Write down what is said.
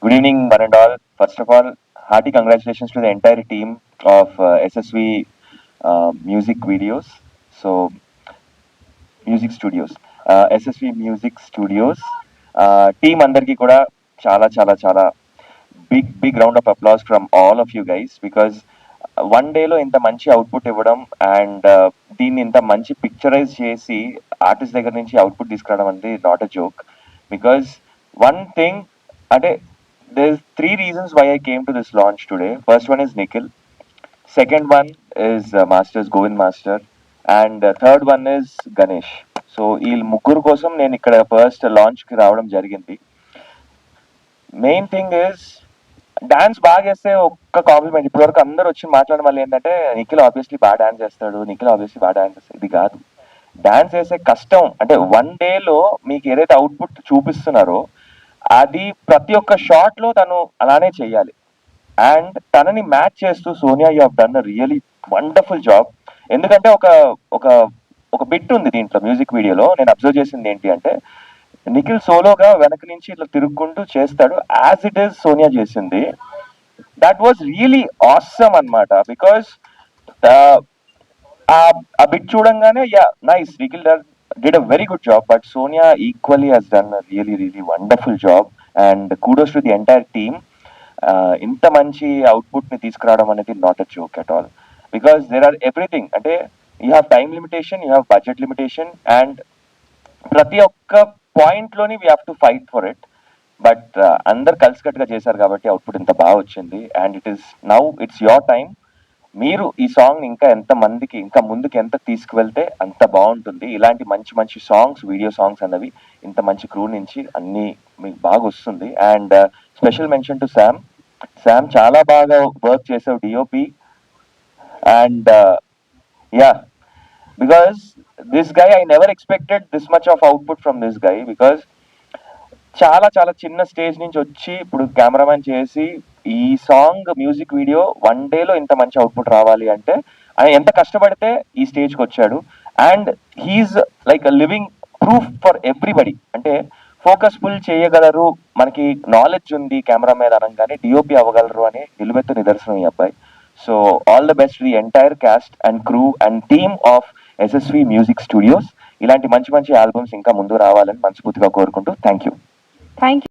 Good evening, one and all. First of all, hearty congratulations to the entire team of SSV Music Videos. So, Music Studios. SSV Music Studios. Team అందరికి కూడా చాలా big round of applause from all of you guys because one డేలో ఇంత మంచి output ఇవ్వడం and దీన్ని ఇంత మంచి పిక్చరైజ్ చేసి ఆర్టిస్ట్ దగ్గర నుంచి అవుట్పుట్ తీసుకురావడం అనేది not a joke because one thing అంటే there's three reasons why I came to this launch today. First one is Nikhil. Second one is Masters Govind Master, and third one is Ganesh. So ఈ ముగ్గురు కోసం నేను ఇక్కడ first లాంచ్కి రావడం జరిగింది. Main thing is dance బాగా చేస్తే ఒక్క కాంప్లిమెంట్ ఇప్పటివరకు అందరూ వచ్చి మాట్లాడడం వల్ల ఏంటంటే నిఖిల్ ఆబ్వియస్లీ బాగా డాన్స్ చేస్తాడు, నిఖిల్ ఆబ్వియస్లీ బాగా డాన్స్ చేస్తాడు. ఇది కాదు, డాన్స్ చేసే కష్టం అంటే వన్ డేలో మీకు ఏదైతే అవుట్పుట్ చూపిస్తున్నారో అది ప్రతి ఒక్క షాట్ లో తను అలానే చెయ్యాలి. అండ్ తనని మ్యాచ్ చేస్తూ Sonia you have done a really wonderful job. ఎందుకంటే ఒక ఒక ఒక బిట్ ఉంది దీంట్లో మ్యూజిక్ వీడియోలో, నేను అబ్జర్వ్ చేసింది ఏంటి అంటే నిఖిల్ సోలోగా వెనక నుంచి ఇట్లా తిరుగుకుంటూ చేస్తాడు యాజ్ ఇట్ ఈస్ సోనియా చేసింది. దట్ వాజ్ రియలీ ఆసమ్ అనమాట. బికాస్ ఆ బిట్ చూడంగానే yeah nice, Nikhil did a very good job, but Sonia equally has done a really wonderful job, and kudos to the entire team. ఇంత మంచి output ని తీసుకురావడం అనేది not a joke at all because there are everything. అంటే you have time limitation, you have budget limitation, and ప్రతి ఒక్క point లోని we have to fight for it. But అందరు కలిసికట్టుగా చేశారు కాబట్టి అవుట్పుట్ ఇంత బాగా వచ్చింది. And it is now it's your time. మీరు ఈ సాంగ్ ఇంకా ఎంత మందికి ఇంకా ముందుకు ఎంత తీసుకువెళ్తే అంత బాగుంటుంది. ఇలాంటి మంచి సాంగ్స్, వీడియో సాంగ్స్ అన్నవి ఇంత మంచి క్రూ నుంచి అన్ని మీకు బాగా వస్తుంది. And special mention to Sam. Sam చాలా బాగా వర్క్ చేసావు DOP. And yeah, because this guy I never expected this much of output from this guy. Because చాలా చిన్న స్టేజ్ నుంచి వచ్చి ఇప్పుడు కెమెరామెన్ చేసి ఈ సాంగ్ మ్యూజిక్ వీడియో వన్ డేలో ఇంత మంచి అవుట్పుట్ రావాలి అంటే ఆయన ఎంత కష్టపడితే ఈ స్టేజ్కి వచ్చాడు. And he is like a living proof for everybody. అంటే ఫోకస్ ఫుల్ చేయగలరు, మనకి నాలెడ్జ్ ఉంది కెమెరా మీద అనగానే డిఓపి అవ్వగలరు అని నిలువెత్తు నిదర్శనం ఈ అబ్బాయి. So all the best the entire cost and crew and team of SSV music studios. ఇలాంటి మంచి ఆల్బమ్స్ ఇంకా ముందు రావాలని మనస్ఫూర్తిగా కోరుకుంటూ థ్యాంక్ యూ. Thank you.